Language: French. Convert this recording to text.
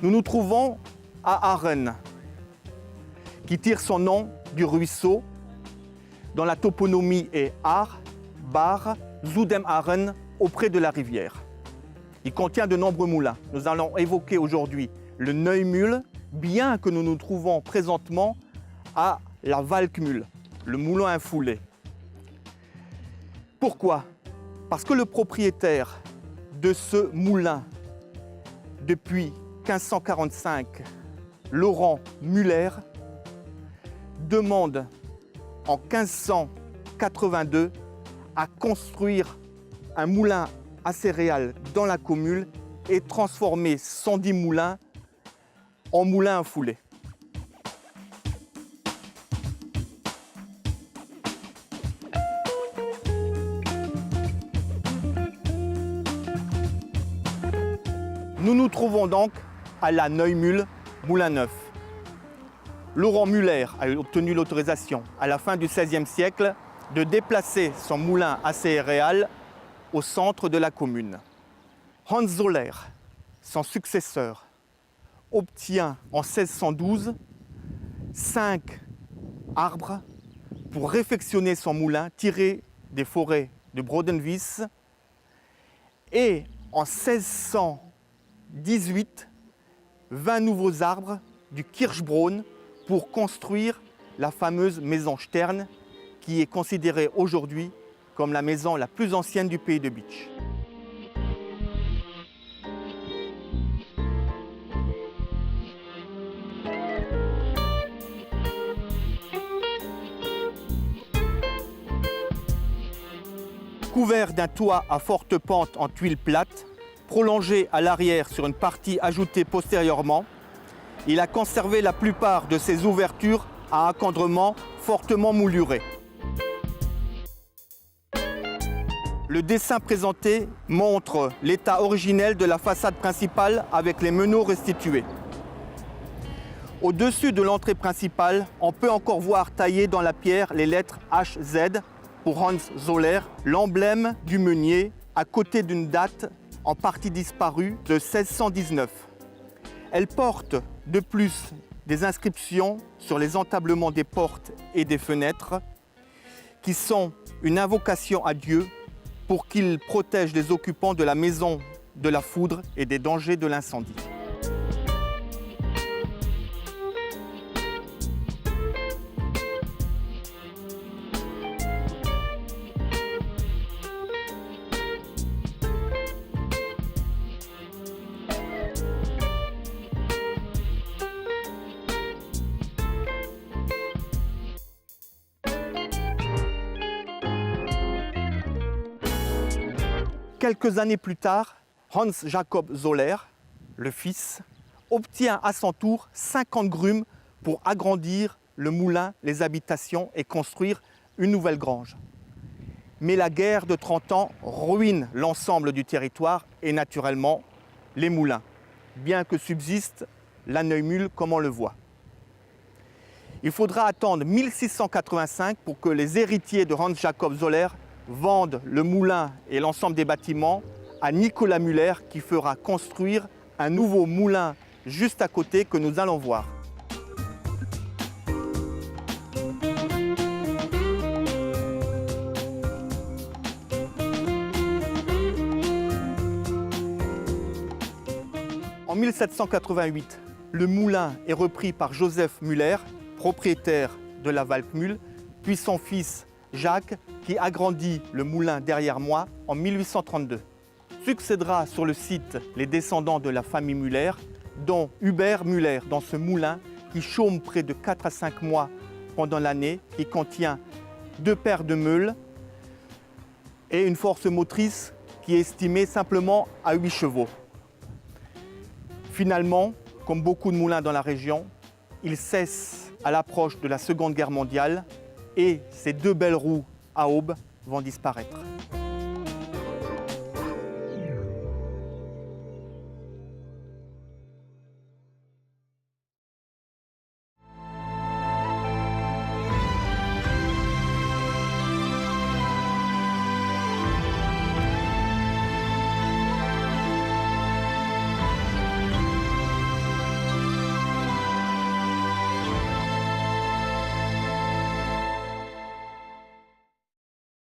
Nous nous trouvons à Aren, qui tire son nom du ruisseau, dont la toponymie est Ar, Bar, Zudem Aren, auprès de la rivière. Il contient de nombreux moulins. Nous allons évoquer aujourd'hui le Neumühl, bien que nous nous trouvons présentement à la Walkmühl, le moulin à foulet. Pourquoi? Parce que le propriétaire de ce moulin, depuis 1545, Laurent Müller, demande en 1582 à construire un moulin à céréales dans la commune et transformer 110 moulins en moulins à foulet. Nous nous trouvons donc à la Neumühl, Moulin Neuf. Laurent Müller a obtenu l'autorisation à la fin du XVIe siècle de déplacer son moulin à céréales au centre de la commune. Hans Zoller, son successeur, obtient en 1612 5 arbres pour réfectionner son moulin tiré des forêts de Brodenwies et en 1618 20 nouveaux arbres du Kirschbronn pour construire la fameuse maison Stern qui est considérée aujourd'hui comme la maison la plus ancienne du pays de Bitche. Couvert d'un toit à forte pente en tuiles plates, prolongé à l'arrière sur une partie ajoutée postérieurement, il a conservé la plupart de ses ouvertures à encadrement fortement mouluré. Le dessin présenté montre l'état originel de la façade principale avec les meneaux restitués. Au-dessus de l'entrée principale, on peut encore voir taillées dans la pierre les lettres HZ pour Hans Zoller, l'emblème du meunier, à côté d'une date en partie disparue de 1619. Elle porte de plus des inscriptions sur les entablements des portes et des fenêtres qui sont une invocation à Dieu pour qu'il protège les occupants de la maison de la foudre et des dangers de l'incendie. Quelques années plus tard, Hans Jacob Zoller, le fils, obtient à son tour 50 grumes pour agrandir le moulin, les habitations et construire une nouvelle grange. Mais la guerre de 30 ans ruine l'ensemble du territoire et naturellement les moulins, bien que subsiste la Neumühl comme on le voit. Il faudra attendre 1685 pour que les héritiers de Hans Jacob Zoller vendent le moulin et l'ensemble des bâtiments à Nicolas Müller qui fera construire un nouveau moulin juste à côté que nous allons voir. En 1788, le moulin est repris par Joseph Müller, propriétaire de la Walkmühl, puis son fils Jacques, qui agrandit le moulin derrière moi en 1832. Succédera sur le site les descendants de la famille Müller, dont Hubert Müller dans ce moulin qui chôme près de 4 à 5 mois pendant l'année, qui contient 2 paires de meules et une force motrice qui est estimée simplement à 8 chevaux. Finalement, comme beaucoup de moulins dans la région, il cesse à l'approche de la Seconde Guerre mondiale et ces 2 belles roues à aubes vont disparaître.